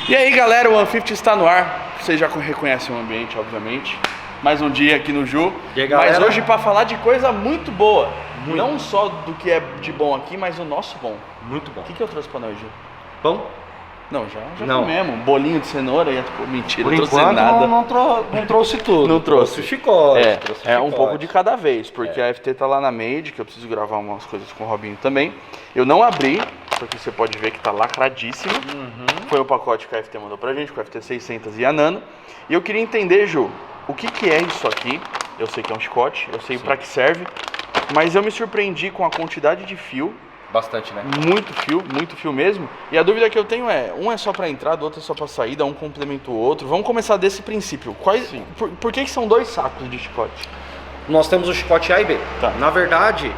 E aí galera, o 150 está no ar. Vocês já reconhecem o ambiente, obviamente. Mais um dia aqui no Ju. E aí, galera? Mas hoje para falar de coisa muito boa. Não só do que é de bom aqui, mas o nosso bom. Muito bom. O que eu trouxe para nós, Ju? Pão? Não, já Não. comemos. Bolinho de cenoura e mentira, Por não trouxe enquanto nada. não trouxe tudo. Não trouxe. Chicote. É um pouco de cada vez, porque a FT tá lá na Made, que eu preciso gravar umas coisas com o Robinho também. Eu não abri, porque você pode ver que tá lacradíssimo. Foi o pacote que a FT mandou pra gente, com a FT 600 e a Nano. E eu queria entender, Ju, o que é isso aqui? Eu sei que é um chicote, eu sei pra que serve, mas eu me surpreendi com a quantidade de fio. Bastante, né? Muito fio mesmo. E a dúvida que eu tenho é, um é só para entrada, outro é só para saída, um complementa o outro. Vamos começar desse princípio. Por que são dois sacos de chicote? Nós temos o chicote A e B. Tá. Na verdade,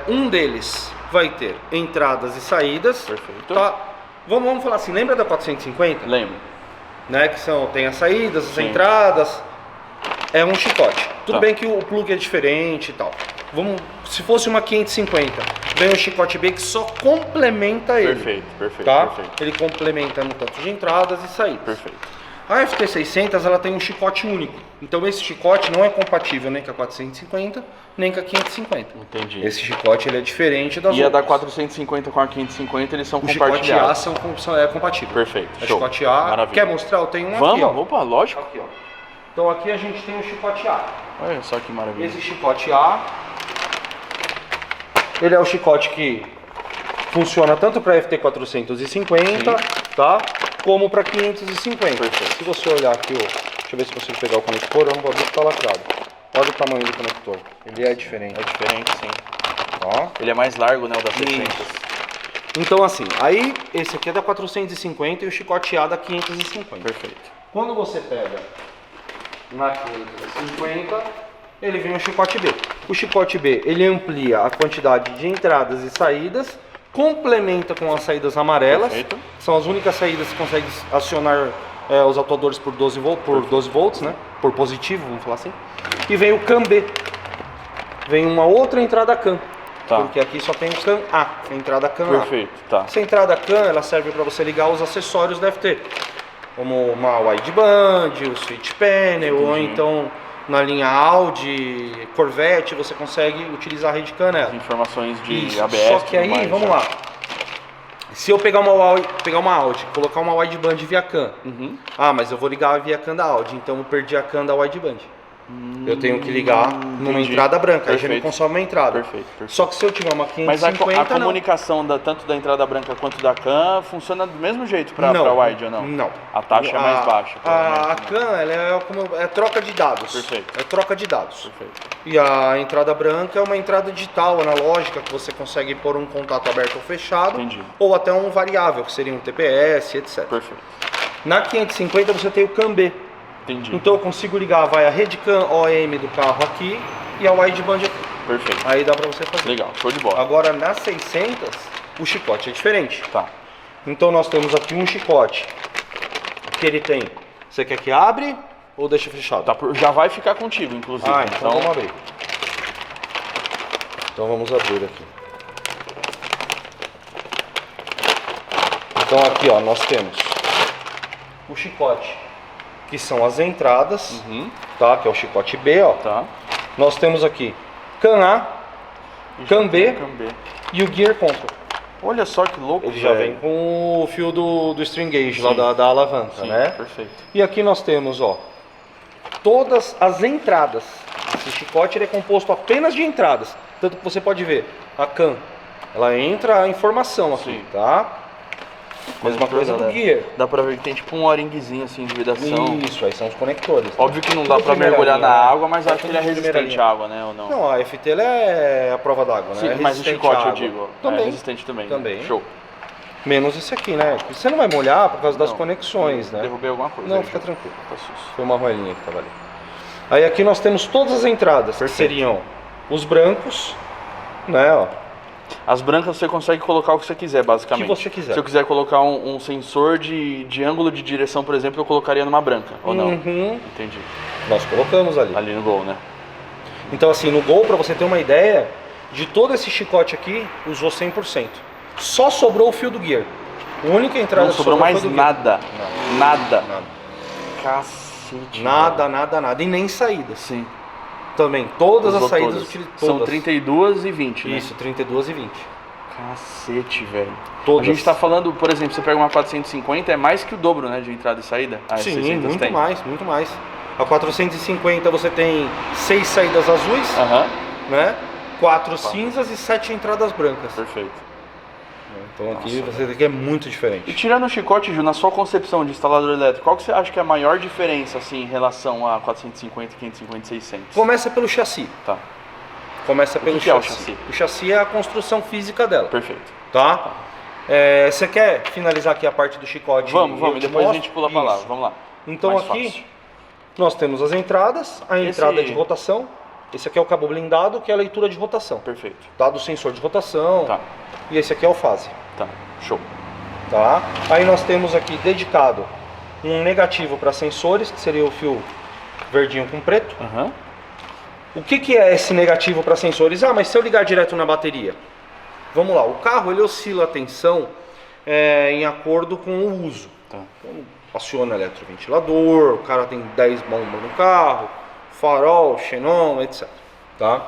um deles vai ter entradas e saídas. Perfeito. Tá? Vamos falar assim, lembra da 450? Lembro. Né? Que tem as saídas, as Sim. entradas. É um chicote. Tudo Tá. bem que o plug é diferente e tal. Se fosse uma 550, vem um chicote B que só complementa ele. Perfeito. Tá? Ele complementa no tanto de entradas e saídas. Perfeito. A FT600 ela tem um chicote único. Então esse chicote não é compatível nem com a 450, nem com a 550. Entendi. Esse chicote ele é diferente das E a outras. da 450 com a 550 eles são O chicote A compartilhados. é compatível. Perfeito. É Show. chicote A. Maravilha. Quer mostrar? Eu tenho um Vamos? aqui, ó. Opa, lógico. Aqui, ó. Então aqui a gente tem o chicote A. Olha só que maravilha. Esse chicote A, ele é o chicote que funciona tanto para FT 450, tá? Como para 550. Perfeito. Se você olhar aqui, ó, deixa eu ver se consigo pegar o conector, eu não vou abrir que tá lacrado. Olha o tamanho do conector, ele é diferente. É diferente, sim. Ó. Ele é mais largo, né, o da 600. Então assim, aí esse aqui é da 450 e o chicote A da 550. Perfeito. Quando você pega na 550, ele vem o chicote B. O chicote B, ele amplia a quantidade de entradas e saídas, complementa com as saídas amarelas. Perfeito. São as únicas saídas que conseguem acionar os atuadores por 12 volts, né? Por positivo, vamos falar assim. E vem o CAN B. Vem uma outra entrada CAN. Tá. Porque aqui só tem o CAN A, a entrada CAN A. Perfeito, tá. Essa entrada CAN, ela serve para você ligar os acessórios da FT. Como uma wideband, o switch panel, ou então na linha Audi, Corvette, você consegue utilizar a rede CAN nela. Informações de Isso. ABS. Só que tudo aí, mais, vamos né? lá. Se eu pegar uma Audi, colocar uma wideband via CAN, mas eu vou ligar via CAN da Audi, então eu perdi a CAN da wideband. Eu tenho que ligar numa entendi. entrada branca, aí já não Perfeito. consome uma entrada. Perfeito. Só que se eu tiver uma Mas a 550, não. comunicação tanto da entrada branca quanto da CAN funciona do mesmo jeito para wide ou não? Não. A taxa é mais baixa. A provavelmente, né? CAN ela é troca de dados. Perfeito. É troca de dados. Perfeito. E a entrada branca é uma entrada digital, analógica, que você consegue pôr um contato aberto ou fechado. Entendi. Ou até um variável, que seria um TPS, etc. Perfeito. Na 550 você tem o CAN B. Entendi. Então eu consigo ligar, vai a rede CAN OM do carro aqui e a wideband aqui. Perfeito. Aí dá pra você fazer. Legal, show de bola. Agora na 600, o chicote é diferente. Tá. Então nós temos aqui um chicote que ele tem. Você quer que abre ou deixa fechado? Já vai ficar contigo, inclusive. Então vamos abrir. Então vamos abrir aqui. Então aqui, ó, nós temos o chicote, que são as entradas, tá? Que é o chicote B, ó. Tá. Nós temos aqui CAN A, CAN B CAN B. e o Gear Control. Olha só que louco, Ele já vem com o fio do string gauge Sim. lá da alavanca, Sim, né? perfeito. E aqui nós temos, ó, todas as entradas. Esse chicote ele é composto apenas de entradas. Tanto que você pode ver, a CAN, ela entra a informação aqui, Sim. tá? Mesma coisa do Gear. Dá pra ver que tem tipo um O-ringzinho assim de vibração. Isso, aí são os conectores. Óbvio que não dá Tudo pra primeira mergulhar linha, na né? água, mas É acho que ele é tudo de primeira resistente linha. à água, né? Ou não? Não, a FT ela é a prova d'água, né? Sim, É mas o resistente chicote à eu água. digo. Também. É resistente também. Também. Show. Menos esse aqui, né? Você não vai molhar por causa das Não, conexões, né? Derrubei alguma coisa. Não, aí, fica Ju. tranquilo. Tá susto. Foi uma roelinha que tava ali. Aí aqui nós temos todas as entradas, que Perfeito. seriam os brancos, né, ó. As brancas você consegue colocar o que você quiser, basicamente. O que você quiser. Se eu quiser colocar um sensor de ângulo de direção, por exemplo, eu colocaria numa branca, ou não? Entendi. Nós colocamos ali. Ali no Gol, né? Então assim, no Gol, pra você ter uma ideia, de todo esse chicote aqui, usou 100%. Só sobrou o fio do Gear. A única entrada Não que sobrou mais foi do nada. Nada. Nada. Cacete. Nada. E nem saídas. Sim. Também. Todas as Usou saídas todas. utilizadas. São 32 e 20, né? Isso, 32 e 20. Cacete, velho. Todas. A gente tá falando, por exemplo, você pega uma 450, é mais que o dobro, né, de entrada e saída. A Sim, 600 muito tem. mais, muito mais. A 450 você tem 6 saídas azuis, Aham. né? 4 cinzas e 7 entradas brancas. Perfeito. Então aqui Nossa, você vê que é muito E diferente. tirando o chicote, Ju, na sua concepção de instalador elétrico, qual que você acha que é a maior diferença, assim, em relação a 450, 550 e 600? Começa pelo chassi. Tá, Começa pelo que é o chassi. chassi? O chassi é a construção física dela, perfeito. tá? Você quer finalizar aqui a parte do chicote? Vamos, Eu e te depois a mostro? gente pula pra lá, Isso. vamos lá. Então Mais aqui fácil. nós temos as entradas, a entrada Esse- de rotação. Esse aqui é o cabo blindado, que é a leitura de rotação. Perfeito. Tá? Do sensor de rotação. Tá, E esse aqui é o fase. tá, show. Tá? Aí nós temos aqui dedicado um negativo para sensores, que seria o fio verdinho com preto. Aham. O que é esse negativo para sensores? Ah, mas se eu ligar direto na bateria? Vamos lá, o carro ele oscila a tensão em acordo com o uso. Tá. Então, aciona eletroventilador, o cara tem 10 bombas no carro, farol, xenon, etc. Tá?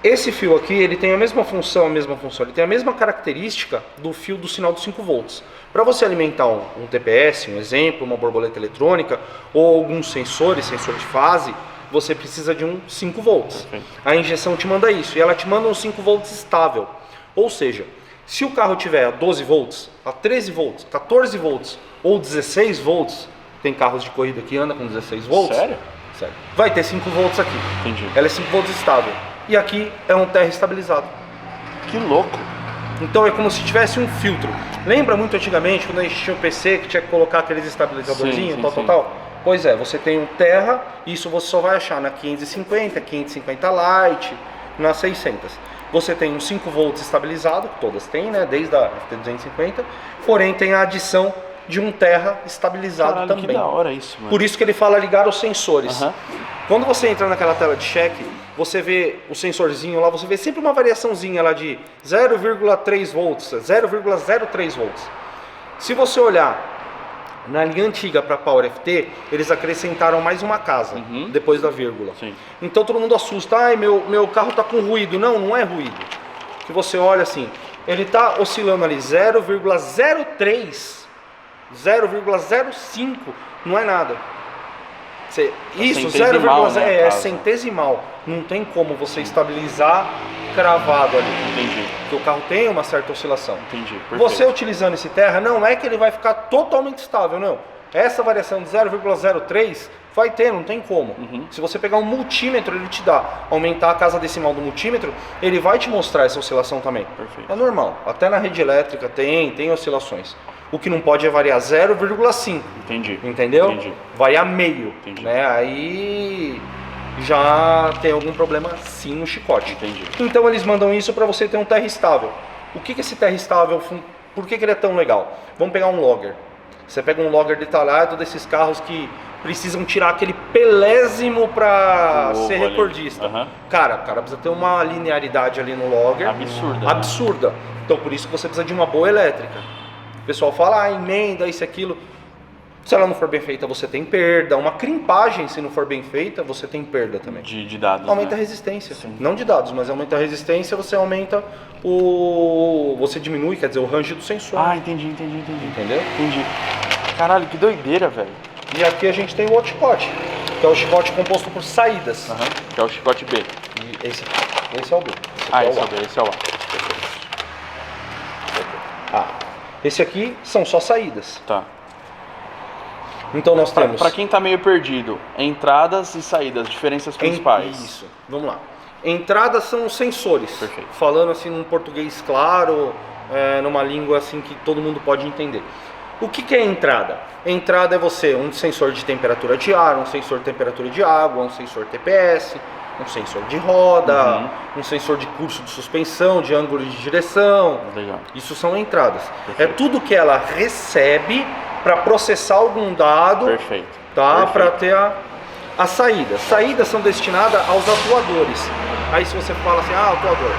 Esse fio aqui, ele tem a mesma função, ele tem a mesma característica do fio do sinal dos 5 volts. Para você alimentar um TPS, um exemplo, uma borboleta eletrônica, ou alguns sensores, sensor de fase, você precisa de um 5 volts. Perfeito. A injeção te manda isso, e ela te manda um 5 volts estável. Ou seja, se o carro tiver a 12 volts, a 13 volts, 14 volts ou 16 volts, tem carros de corrida que andam com 16 volts. Sério? Sério. Vai ter 5 volts aqui. Entendi. Ela é 5 volts estável. E aqui é um terra estabilizado. Que louco. Então é como se tivesse um filtro. Lembra muito antigamente quando a gente tinha o PC que tinha que colocar aqueles estabilizadorzinhos, Sim, sim. tal? Pois é, você tem um terra, isso você só vai achar na 550, 550 Lite, na 600. Você tem um 5 volts estabilizado, que todas têm, né, desde a FT250, porém tem a adição de um terra estabilizado. Caralho, também. que da hora isso, mano. Por isso que ele fala ligar os sensores. Aham. Quando você entra naquela tela de cheque, você vê o sensorzinho lá, você vê sempre uma variaçãozinha lá de 0,3 volts, 0,03 volts. Se você olhar na linha antiga para Power FT, eles acrescentaram mais uma casa, depois da vírgula. Sim. Então todo mundo assusta, ai meu carro tá com ruído. Não, não é ruído. Que você olha assim, ele tá oscilando ali 0,03, 0,05, não é nada. Isso, centesimal, 0,0 né, é caso. centesimal. Não tem como você estabilizar cravado ali. Entendi, Porque o carro tem uma certa oscilação. entendi. Perfeito. Você utilizando esse terra, não é que ele vai ficar totalmente estável, não. Essa variação de 0,03 vai ter, não tem como. Se você pegar um multímetro, ele te dá. Aumentar a casa decimal do multímetro, ele vai te mostrar essa oscilação também. Perfeito. É normal. Até na rede elétrica tem oscilações. O que não pode é variar 0,5. Entendi. Entendeu? Entendi. Vai a meio. Entendi. Né? Aí já tem algum problema sim no chicote. Entendi. Então eles mandam isso para você ter um terra estável. O que esse terra estável, por que ele é tão legal? Vamos pegar um logger. Você pega um logger detalhado desses carros que precisam tirar aquele pelésimo para O ser ovo ali. recordista. Aham. Cara, o cara precisa ter uma linearidade ali no logger. Absurda, né? Absurda. Então por isso que você precisa de uma boa elétrica. O pessoal fala, emenda, isso e aquilo. Se ela não for bem feita, você tem perda. Uma crimpagem, se não for bem feita, você tem perda também. De dados, Aumenta a né? resistência. Sim. Não de dados, mas aumenta a resistência, você aumenta o... Você diminui, quer dizer, o range do sensor. Ah, entendi. Entendeu? Entendi. Caralho, que doideira, velho. E aqui a gente tem o outro chicote, que é o chicote composto por saídas. Aham. Que é o chicote B. E esse é o B. Esse é o B, esse é o A. Esse aqui são só saídas. Tá. Então nós temos... Pra quem tá meio perdido, entradas e saídas, diferenças principais. Isso, vamos lá. Entradas são os sensores. Perfeito. Falando assim num português claro, numa língua assim que todo mundo pode entender. O que é entrada? Entrada é você, um sensor de temperatura de ar, um sensor de temperatura de água, um sensor TPS, um sensor de roda, um sensor de curso de suspensão, de ângulo de direção. Legal. Isso são entradas. Perfeito. É tudo que ela recebe para processar algum dado, Perfeito. tá? Perfeito. Para ter a saída. Saídas são destinadas aos atuadores. Aí se você fala assim, atuador.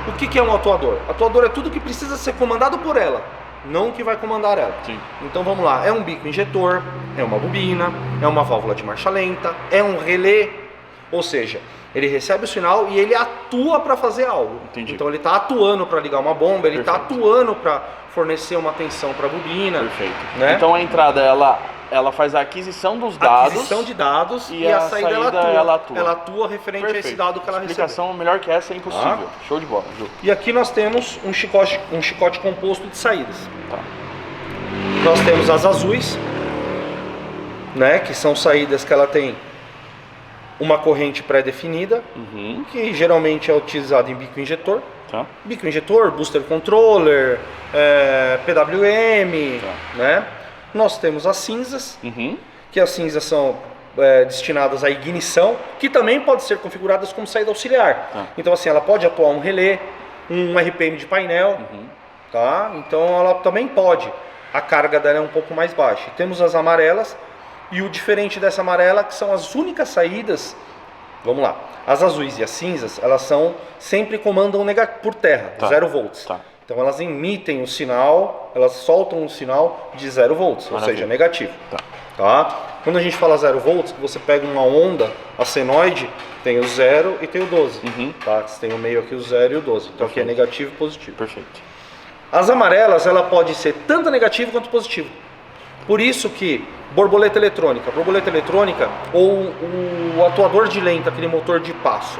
O que é um atuador? Atuador é tudo que precisa ser comandado por ela. não o que vai comandar ela. Sim. Então vamos lá, é um bico injetor, é uma bobina, é uma válvula de marcha lenta, é um relé, ou seja, ele recebe o sinal e ele atua para fazer algo. Entendi. Então ele está atuando para ligar uma bomba, ele está atuando para fornecer uma tensão para a bobina. Perfeito. Né? Então a entrada, ela faz a aquisição dos dados. Aquisição de dados e a saída ela atua. Ela atua referente a esse dado que ela recebeu. Explicação melhor que essa é impossível. Show de bola, Ju. E aqui nós temos um chicote composto de saídas. Tá. Nós temos as azuis, né, que são saídas que ela tem uma corrente pré-definida, que geralmente é utilizada em bico injetor. Tá. Bico injetor, booster controller, PWM, né? Nós temos as cinzas, que as cinzas são destinadas à ignição, que também pode ser configuradas como saída auxiliar. Tá. Então assim, ela pode atuar um relé, um RPM de painel, tá? Então ela também pode. A carga dela é um pouco mais baixa. Temos as amarelas, e o diferente dessa amarela, que são as únicas saídas, vamos lá, as azuis e as cinzas, elas sempre comandam por terra, 0 volts. Tá. Então elas emitem o sinal, elas soltam um sinal de 0 volts, ou seja, negativo. Tá? Quando a gente fala 0 volts, que você pega uma onda, a senoide, tem o 0 e tem o 12. Tá? Você tem o meio aqui, o 0 e o 12. Então aqui é negativo e positivo. Perfeito. As amarelas, ela pode ser tanto negativo quanto positivo. Por isso que borboleta eletrônica ou o atuador de lenta, aquele motor de passo,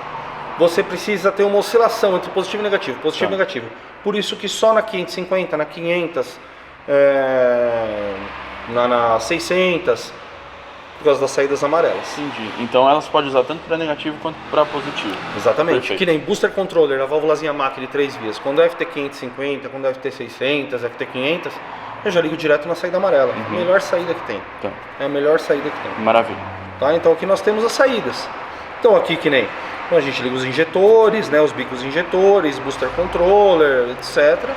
você precisa ter uma oscilação entre positivo e negativo, positivo e negativo. Por isso que só na 550, na 500, na 600, por causa das saídas amarelas. Entendi. Então elas podem usar tanto para negativo quanto para positivo. Exatamente. Perfeito. Que nem booster controller, a válvulazinha MAC de 3 vias. Quando é FT550, quando é FT600, FT500, eu já ligo direto na saída amarela. A melhor saída que tem. Tá. É a melhor saída que tem. Maravilha. Tá? Então aqui nós temos as saídas. Então aqui que nem a gente liga os injetores, né, os bicos injetores, booster controller, etc.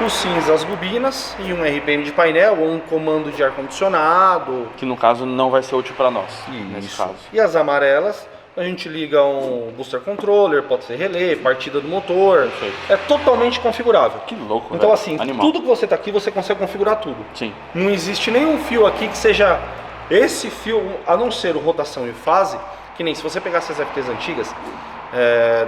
Os cinza, as bobinas e um RPM de painel ou um comando de ar-condicionado. Que no caso não vai ser útil para nós, nesse caso. E as amarelas, a gente liga um booster controller, pode ser relé, partida do motor. Perfeito. É totalmente configurável. Que louco, então velho. assim, Animal. tudo que você tá aqui, você consegue configurar tudo. Sim. Não existe nenhum fio aqui que seja esse fio, a não ser o rotação e fase, que nem se você pegasse as FTs antigas,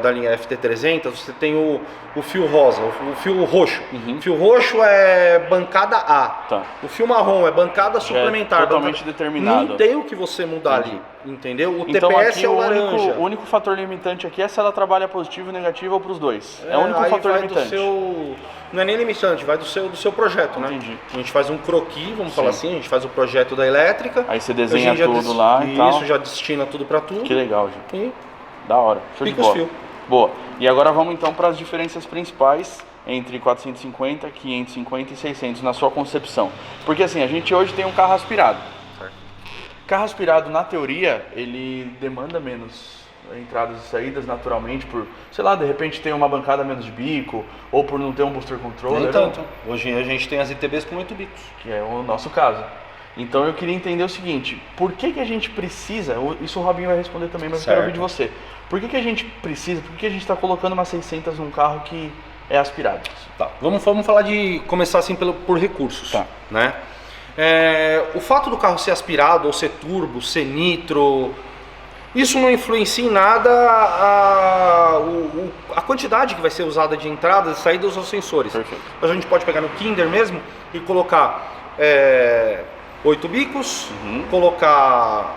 da linha FT300, você tem o fio rosa, o fio roxo. O fio roxo é bancada A. Tá. O fio marrom é bancada suplementar. É totalmente determinado. Não tem o que você mudar ali, entendeu? O então, TPS aqui é o laranja. o único fator limitante aqui é se ela trabalha positivo e negativo ou para os dois. É o único aí fator vai limitante. Não é nem limitante, vai do seu projeto, né? Entendi. A gente faz um croquis, vamos falar assim, a gente faz o projeto da elétrica. Aí você desenha já tudo lá e tal. Isso, já destina tudo para tudo. Que legal, gente. E Da hora. Show de pica os bola. fios. Boa. E agora vamos então para as diferenças principais entre 450, 550 e 600 na sua concepção. Porque assim, a gente hoje tem um carro aspirado. Certo. Carro aspirado, na teoria, ele demanda menos entradas e saídas naturalmente por, sei lá, de repente tem uma bancada menos de bico, ou por não ter um booster controller. Nem tanto. Hoje a gente tem as ITBs com 8 bicos. Que é o nosso caso. Então eu queria entender o seguinte, por que a gente precisa, isso o Robinho vai responder também, mas eu quero ouvir de você. Por que a gente precisa, por que a gente está colocando uma 600 num carro que é aspirado? Tá, vamos falar começar assim por recursos, Tá. Né? O fato do carro ser aspirado, ou ser turbo, ser nitro, isso não influencia em nada a quantidade que vai ser usada de entradas e saídas aos sensores. Perfeito. A gente pode pegar no Kinder mesmo e colocar 8 bicos, colocar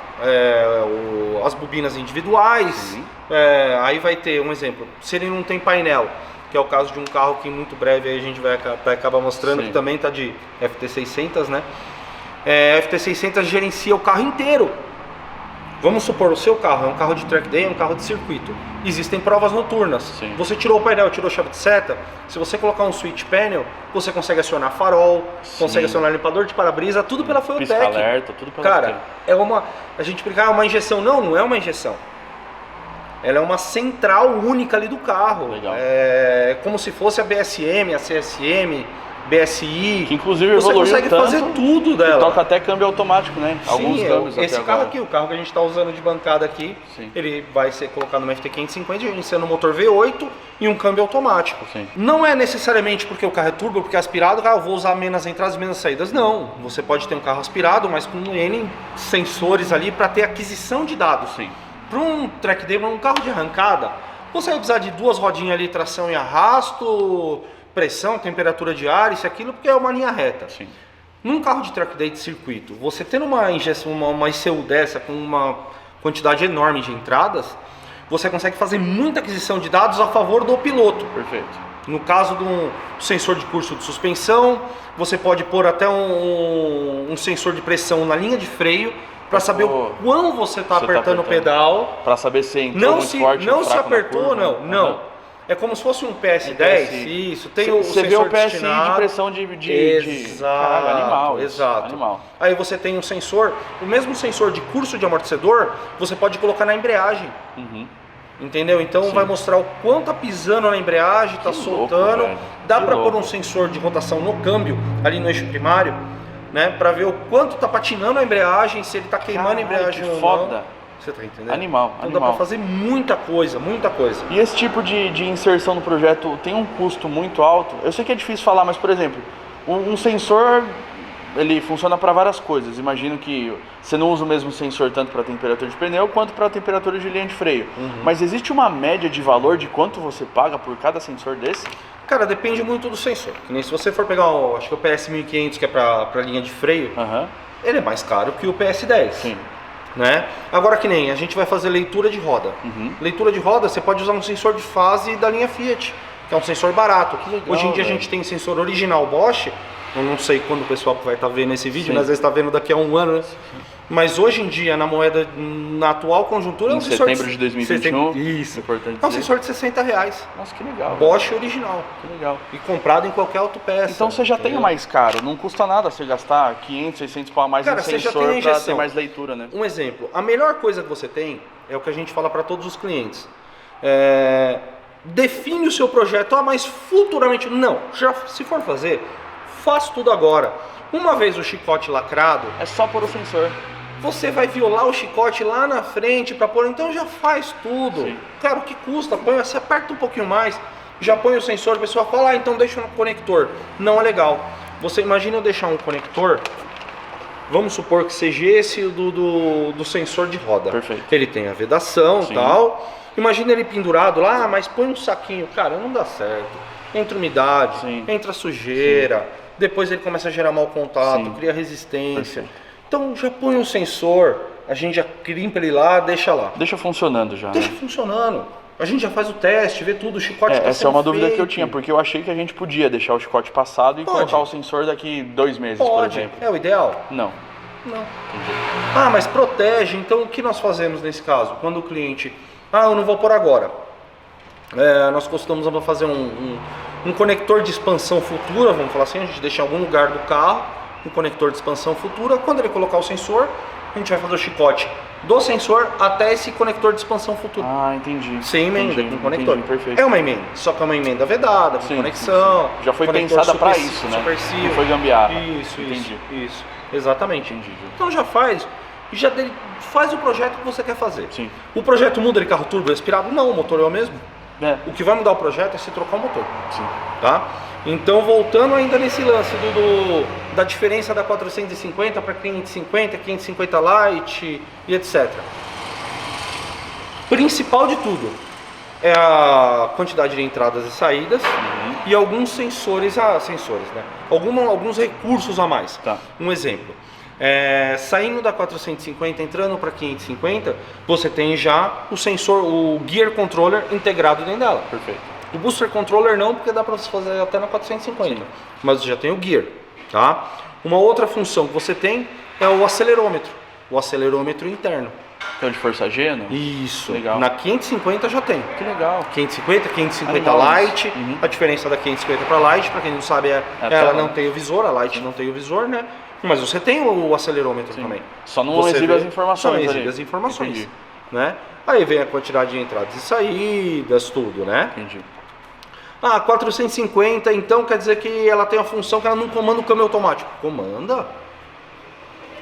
as bobinas individuais, aí vai ter um exemplo, se ele não tem painel, que é o caso de um carro que muito breve aí a gente vai acabar mostrando, Sim. que também está de FT600, né? A FT600 gerencia o carro inteiro. Vamos supor, o seu carro é um carro de track day, é um carro de circuito. Existem provas noturnas. Sim. Você tirou o painel, tirou a chave de seta. Se você colocar um switch panel, você consegue acionar farol, consegue acionar limpador de para-brisa, tudo pela Fueltech. Pisca-alerta, tudo pela Cara, a gente brinca, é uma injeção. Não é uma injeção. Ela é uma central única ali do carro. Legal. É como se fosse a BSM, a CSM, BSI. Que inclusive você evoluiu consegue tanto fazer tudo dela. Toca até câmbio automático, né? Alguns Sim, câmbios esse até carro agora. aqui, o carro que a gente está usando de bancada aqui, Sim. ele vai ser colocado no FT550, iniciando um motor V8 e um câmbio automático. Sim. Não é necessariamente porque o carro é turbo, porque é aspirado, eu vou usar menos entradas e menos saídas. Não, você pode ter um carro aspirado, mas com N sensores ali para ter aquisição de dados. Sim. Para um track day, um carro de arrancada, você vai precisar de 2 rodinhas ali, tração e arrasto, pressão, temperatura de ar, isso e aquilo, porque é uma linha reta. Sim. Num carro de track day de circuito, você tendo uma injeção, uma ECU dessa com uma quantidade enorme de entradas, você consegue fazer muita aquisição de dados a favor do piloto. Perfeito. No caso de um sensor de curso de suspensão, você pode pôr até um sensor de pressão na linha de freio para saber o quão você está apertando o pedal. Para saber se entrou muito forte não ou se fraco na apertou, curva. não. Não. É como se fosse um PS10, isso, tem o Você sensor vê o PSI destinado. de pressão de Exato, caralho, animal. exato. Animal. Aí você tem um sensor, o mesmo sensor de curso de amortecedor, você pode colocar na embreagem. Uhum. Entendeu? Então Sim. vai mostrar o quanto tá pisando na embreagem, tá Que soltando. louco, Dá que para pôr louco. um sensor de rotação no câmbio, ali no eixo primário, né? Para ver o quanto tá patinando a embreagem, se ele tá queimando a embreagem que ou foda. não. Você tá entendendo? Animal, Então animal. dá pra fazer muita coisa, muita coisa. E esse tipo de inserção no projeto tem um custo muito alto? Eu sei que é difícil falar, mas por exemplo, um sensor, ele funciona para várias coisas. Imagino que você não usa o mesmo sensor tanto para temperatura de pneu quanto para temperatura de linha de freio. Mas existe uma média de valor de quanto você paga por cada sensor desse? Cara, depende muito do sensor. Que nem se você for pegar acho que o PS1500, que é pra linha de freio, Aham. ele é mais caro que o PS10. Sim. Né? Agora que nem a gente vai fazer leitura de roda. Leitura de roda, você pode usar um sensor de fase da linha Fiat, que é um sensor barato. Que legal, Hoje em dia velho. a gente tem sensor original Bosch. Eu não sei quando o pessoal vai estar vendo esse vídeo, Sim. mas às vezes está vendo daqui a um ano, né? Mas hoje em dia, na moeda, na atual conjuntura, é um Em sensor setembro de 2021. Isso. Importante É um dizer. sensor de R$60. Nossa, que legal. Bosch original. Que legal. E comprado em qualquer autopeça. Então você já tem o entendeu? mais caro, não custa nada você gastar 500, 600 pau a mais Cara, em você já sensor tem a para injeção. ter mais leitura, né? Um exemplo, a melhor coisa que você tem é o que a gente fala para todos os clientes. Define o seu projeto, mas futuramente não. Já se for fazer, faz tudo agora. Uma vez o chicote lacrado, É só pôr o sensor. você vai violar o chicote lá na frente para pôr, então já faz tudo. Sim. Cara, o que custa? Põe, você aperta um pouquinho mais, já põe o sensor, o pessoal fala, então deixa no conector. Não é legal. Você imagina eu deixar um conector, vamos supor que seja esse do sensor de roda. Perfeito. Ele tem a vedação e Sim. tal. Imagina ele pendurado lá, mas põe um saquinho. Cara, não dá certo. Entra umidade, Sim. entra sujeira, depois ele começa a gerar mau contato, Sim. cria resistência. Perfeito. Então já põe um sensor, a gente já limpa ele lá, deixa lá. Deixa funcionando já, Deixa né? funcionando. A gente já faz o teste, vê tudo, o chicote tá Essa é sendo uma dúvida que eu feito. tinha, porque eu achei que a gente podia deixar o chicote passado e Pode. colocar o sensor daqui 2 meses, por Pode, exemplo. é o ideal? Não. Não. Ah, mas protege, então o que nós fazemos nesse caso? Quando o cliente, eu não vou pôr agora. Nós costumamos fazer um conector de expansão futura, vamos falar assim, a gente deixa em algum lugar do carro, um conector de expansão futura, quando ele colocar o sensor, a gente vai fazer o chicote do sensor até esse conector de expansão futura. Ah, entendi. Sem emenda, Entendi, com conector. entendi, perfeito. É uma emenda, só que é uma emenda vedada, com Sim, conexão. sim. Já foi conector pensada pra super- isso, né? super seal. Não foi gambiarra. Isso, Entendi. isso. Exatamente. Entendi. Então já faz, faz o projeto que você quer fazer. Sim. O projeto muda de carro turbo aspirado? Não, o motor é o mesmo. É, O que vai mudar o projeto é se trocar o motor, sim. tá? Então voltando ainda nesse lance da diferença da 450 para 550, 550 Lite e etc. Principal de tudo é a quantidade de entradas e saídas e alguns sensores, né? Alguns recursos a mais. Tá. Um exemplo. Saindo da 450, entrando para 550, você tem já o sensor, o Gear Controller integrado dentro dela. Perfeito. O Booster Controller não, porque dá para você fazer até na 450, mas já tem o Gear, tá? Uma outra função que você tem é o acelerômetro interno. Então de força G, não? Isso, Legal. na 550 já tem. Que legal. 550 Animal Lite, isso. Uhum. a diferença da 550 para Lite, para quem não sabe, a ela tela, não né? tem o visor, a Lite não tem o visor, né? Mas você tem o acelerômetro Sim. também. Só não Você exibe vê- as informações Só não ali. exibe as informações, Entendi. né? Aí vem a quantidade de entradas e saídas, tudo, né? Entendi. Ah, 450, então quer dizer que ela tem a função que ela não comanda o câmbio automático. Comanda.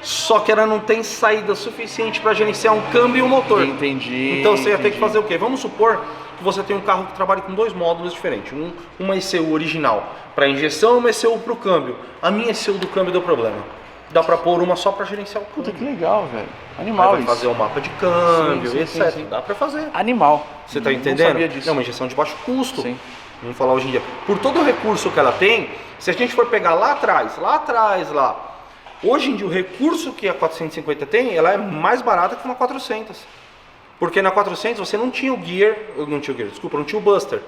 Só que ela não tem saída suficiente para gerenciar um câmbio e um motor. Entendi. Então você ia ter que fazer o quê? Vamos supor que você tem um carro que trabalha com 2 módulos diferentes. Uma ECU original para injeção e uma ECU para o câmbio. A minha ECU do câmbio deu problema. Dá para pôr uma só para gerenciar o câmbio. Puta, que legal, velho. Aí Animal vai isso. fazer o mapa de câmbio, Sim, etc. sim. Dá para fazer. Animal. Você tá Não entendendo? sabia disso. É uma injeção de baixo custo. Sim. Vamos falar hoje em dia. Por todo o recurso que ela tem, se a gente for pegar lá atrás, hoje em dia o recurso que a 450 tem, ela é mais barata que uma 400. Porque na 400 você não tinha o não tinha o Buster.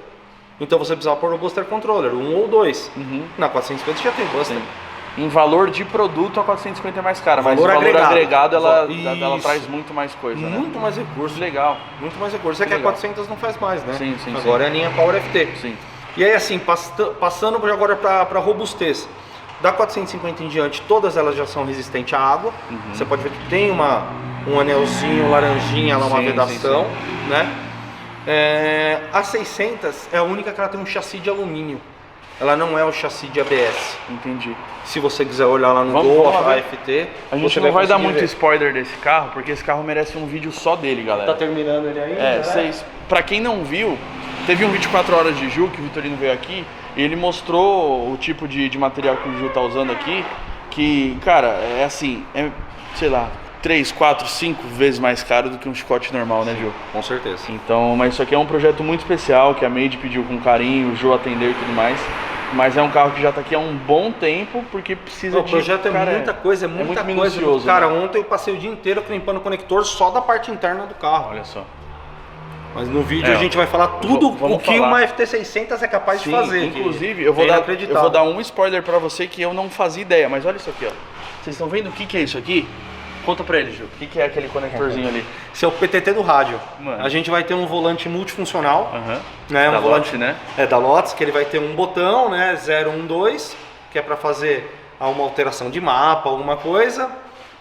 Então você precisava pôr o Buster Controller, 1 ou 2. Na 450 já tem Buster. Sim. Em valor de produto, a 450 é mais cara, mas Valor o valor agregado ela Isso. traz muito mais coisa, né? Muito mais recurso. Legal. Muito mais recurso. É que a Legal. 400 não faz mais, né? Sim, sim, Agora é a linha Power FT. Sim. E aí assim, passando agora para robustez. Da 450 em diante, todas elas já são resistentes à água. Você pode ver que tem um anelzinho laranjinha lá, uma Sim, vedação, sim. né? A 600 é a única que ela tem um chassi de alumínio. Ela não é o chassi de ABS. Entendi. Se você quiser olhar lá no Vamos Gol, lá ver. AFT, A gente você não vai dar conseguir muito ver. spoiler desse carro, porque esse carro merece um vídeo só dele, galera. Tá terminando ele aí? Pra quem não viu, teve um 24 horas de Ju, que o Vitorino veio aqui, e ele mostrou o tipo de material que o Ju tá usando aqui, que, cara, é assim, sei lá, 3, 4, 5 vezes mais caro do que um chicote normal, né, Ju? Com certeza. Então, mas isso aqui é um projeto muito especial, que a Made pediu com carinho, o Ju atendeu e tudo mais. Mas é um carro que já tá aqui há um bom tempo, porque precisa O projeto cara, é muita coisa, é muita muito coisa. minucioso, Cara, né? ontem eu passei o dia inteiro limpando o conector só da parte interna do carro. Olha só. Mas no vídeo a ó, gente vai falar tudo vamos o que falar. uma FT600 é capaz de fazer. Inclusive, que eu vou é dar inacreditável. um spoiler pra você que eu não fazia ideia, mas olha isso aqui, ó. Vocês estão vendo o que é isso aqui? Conta pra eles, Ju. O que é aquele conectorzinho ali? Esse é o PTT do rádio. Mano. A gente vai ter um volante multifuncional, né? Da Um volante, Lotte, né? Da Lotus, que ele vai ter um botão, né? 0, 1, 2, que é para fazer uma alteração de mapa, alguma coisa.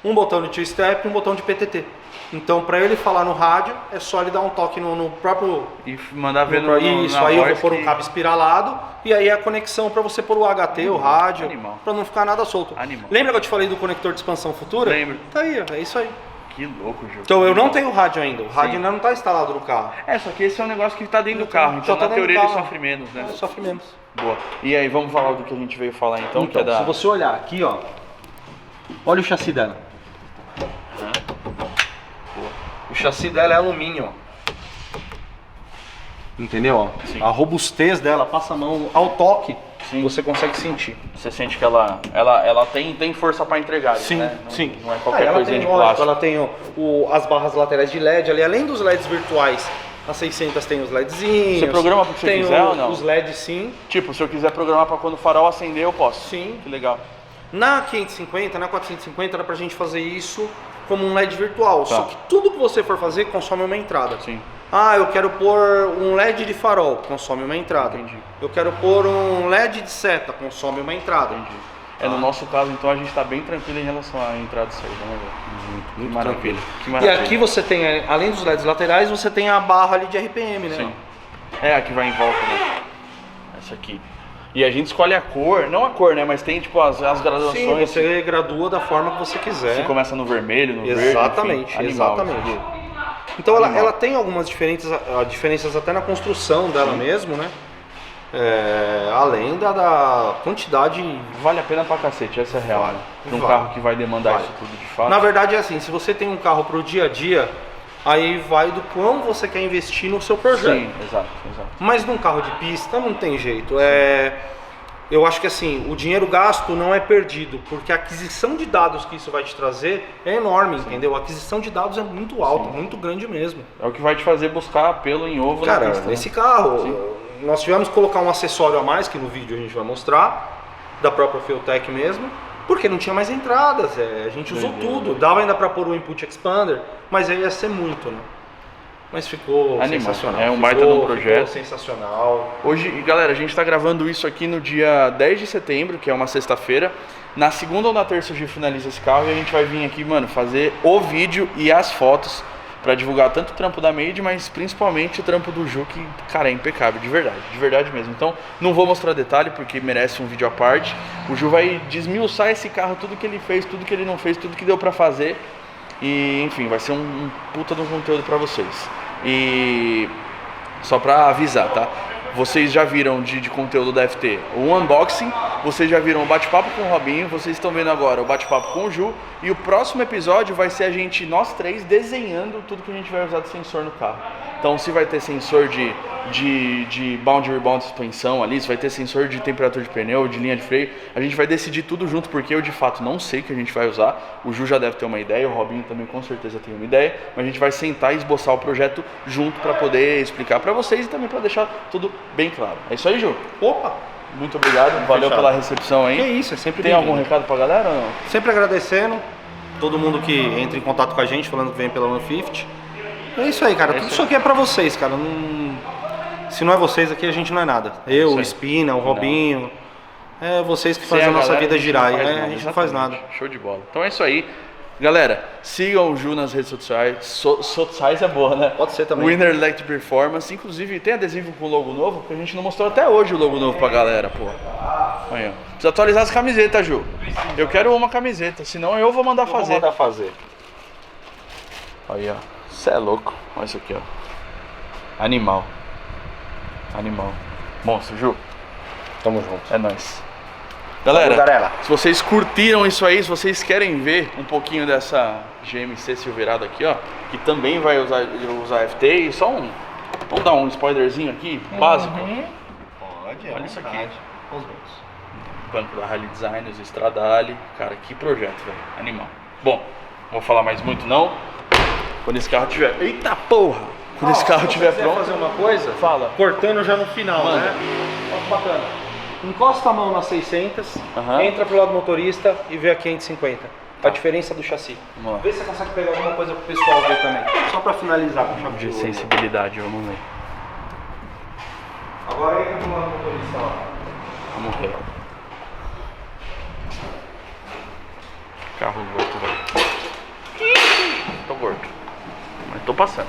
Um botão de two-step e um botão de PTT. Então, para ele falar no rádio, é só ele dar um toque no próprio... E mandar ver Isso, aí eu vou pôr um cabo espiralado e aí a conexão para você pôr o HT, o rádio, para não ficar nada solto. Animal. Lembra que eu te falei do conector de expansão futura? Lembro. Tá aí, ó, é isso aí. Que louco, Ju. Então eu não tenho rádio ainda, o rádio Sim. ainda não está instalado no carro. Só que esse é um negócio que tá dentro do carro, então Já tá na dentro do teoria ele carro. sofre menos, né? Sofre menos. Boa. E aí, vamos falar do que a gente veio falar então, que é da... se você olhar aqui, ó, olha o chassi dela. O chassi dela é alumínio, ó. Entendeu? Ó? Sim. A robustez dela, passa a mão ao toque, Sim. você consegue sentir. Você sente que ela tem força pra entregar, Sim, né? Não, sim. Não é qualquer ela coisinha tem, de lógico, plástico. ela tem as barras laterais de LED ali, além dos LEDs virtuais. A 600 tem os LEDzinhos. Você programa pro que você tem quiser ou não? Os LEDs, sim. Tipo, se eu quiser programar pra quando o farol acender, eu posso. Sim. Que legal. Na 550, na 450, era pra gente fazer isso como um LED virtual. Tá. Só que tudo que você for fazer consome uma entrada. Sim. Ah, eu quero pôr um LED de farol, consome uma entrada. Entendi. Eu quero pôr um LED de seta, consome uma entrada. Entendi. No nosso caso, então, a gente tá bem tranquilo em relação à entrada e saída, né, velho? Muito Maravilha. Que E maravilha. aqui você tem, além dos LEDs laterais, você tem a barra ali de RPM, né? Sim. É a que vai em volta, né? Essa aqui. E a gente escolhe a cor, não a cor, né? Mas tem tipo as graduações. Sim, você gradua da forma que você quiser. Você começa no vermelho, no verde. Exatamente, Enfim, animal, exatamente. viu? Então Animal. ela tem algumas diferenças até na construção dela mesmo, né? Além da quantidade. Vale a pena pra cacete, essa é a real. Vale. Né? Pra um Vale. carro que vai demandar Vale. isso tudo de fato. Na verdade é assim, se você tem um carro pro dia a dia, aí vai do quão você quer investir no seu projeto. Sim, exato. Mas num carro de pista não tem jeito. Eu acho que assim, o dinheiro gasto não é perdido, porque a aquisição de dados que isso vai te trazer é enorme, entendeu? A aquisição de dados é muito alta, muito grande mesmo. É o que vai te fazer buscar pelo em ovo na Cara, pista, né? esse carro, nós tivemos que colocar um acessório a mais, que no vídeo a gente vai mostrar, da própria Fueltech mesmo, porque não tinha mais entradas, a gente usou tudo. Dava ainda para pôr o input expander, mas aí ia ser muito, né? Mas ficou Animal. sensacional. É um baita de um Ficou projeto. sensacional. Hoje, galera, a gente está gravando isso aqui no dia 10 de setembro, que é uma sexta-feira. Na segunda ou na terça o Gil finaliza esse carro e a gente vai vir aqui, mano, fazer o vídeo e as fotos pra divulgar tanto o trampo da Made, mas principalmente o trampo do Ju, que, cara, é impecável, de verdade mesmo. Então, não vou mostrar detalhe, porque merece um vídeo à parte. O Ju vai desmiuçar esse carro, tudo que ele fez, tudo que ele não fez, tudo que deu pra fazer. E, enfim, vai ser um puta de um conteúdo pra vocês. E só pra avisar, tá? Vocês já viram de conteúdo da FT o unboxing, vocês já viram o bate-papo com o Robinho, vocês estão vendo agora o bate-papo com o Ju. E o próximo episódio vai ser nós três, desenhando tudo que a gente vai usar de sensor no carro. Então, se vai ter sensor de boundary bound suspensão ali, se vai ter sensor de temperatura de pneu, de linha de freio, a gente vai decidir tudo junto, porque eu de fato não sei o que a gente vai usar. O Ju já deve ter uma ideia, o Robinho também com certeza tem uma ideia, mas a gente vai sentar e esboçar o projeto junto para poder explicar para vocês e também para deixar tudo bem claro. É isso aí, Ju? Opa! Muito obrigado, valeu pela recepção aí. Que isso, é sempre Tem algum recado pra galera ou não? Sempre agradecendo todo mundo que entra em contato com a gente, falando que vem pela 150. É isso aí, cara. Tudo isso aqui é pra vocês, cara. Se não é vocês aqui, a gente não é nada. Eu, o Espina, o Robinho. É vocês que fazem a nossa vida girar. A gente não faz nada. Show de bola. Então é isso aí. Galera, sigam o Ju nas redes sociais. Sociais é boa, né? Pode ser também. Winner Electric Performance. Inclusive, tem adesivo com logo novo, porque a gente não mostrou até hoje o logo novo pra galera, pô. Aí, ó. Precisa atualizar as camisetas, Ju. Eu quero uma camiseta, senão eu vou mandar fazer. Vou mandar fazer. Aí, ó. Cê é louco. Olha isso aqui, ó. Animal. Monstro, Ju. Tamo junto. É nóis. Galera, galera, se vocês curtiram isso aí, se vocês querem ver um pouquinho dessa GMC Silverado aqui, ó, que também vai usar FT, e só vamos dar um spoilerzinho aqui, básico. Pode, olha isso aqui. Os dois. Banco da Rally Design, os Stradale. Cara, que projeto, velho. Animal. Bom, não vou falar mais muito não. Quando esse carro tiver... Eita porra! Quando esse carro tiver pronto... fazer uma coisa? Fala. Cortando já no final, Manda. né? Olha que bacana. Encosta a mão na 600, Aham. entra pro lado do motorista e vê a 550. Tá. A diferença do chassi. Vamos lá. Vê se você consegue pegar alguma coisa pro pessoal ver também. Só pra finalizar com chave De ouro. sensibilidade, vamos ver. Agora entra pro lado do motorista lá. Vamos ver. Carro gordo, velho. Tô gordo. Mas tô passando.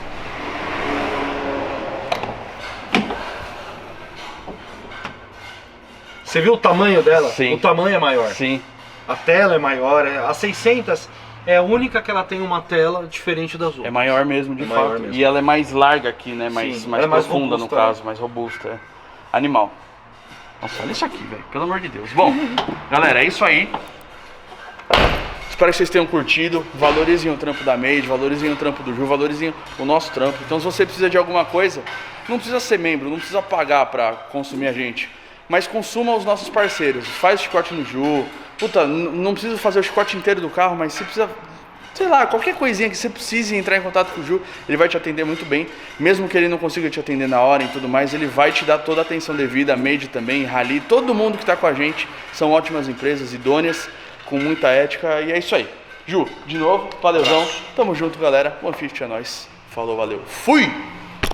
Você viu o tamanho dela? Sim. O tamanho é maior. Sim. A tela é maior. A 600 é a única que ela tem uma tela diferente das outras. É maior mesmo, de É fato. maior mesmo. E ela é mais larga aqui, né? Mais Sim, ela é mais profunda robusta, no caso, mais robusta. É. Animal. Nossa, olha isso aqui, velho. Pelo amor de Deus. Bom, galera, é isso aí. Espero que vocês tenham curtido. Valorizem o trampo da Made, valorizem o trampo do Ju, valorizem o nosso trampo. Então, se você precisa de alguma coisa, não precisa ser membro, não precisa pagar pra consumir a gente. Mas consuma os nossos parceiros. Faz o chicote no Ju. Puta, não precisa fazer o chicote inteiro do carro, mas se precisa, sei lá, qualquer coisinha que você precise entrar em contato com o Ju, ele vai te atender muito bem. Mesmo que ele não consiga te atender na hora e tudo mais, ele vai te dar toda a atenção devida. A Made também, Rally, todo mundo que está com a gente são ótimas empresas, idôneas, com muita ética. E é isso aí. Ju, de novo, valeuzão. Tamo junto, galera. 150 é nóis. Falou, valeu. Fui!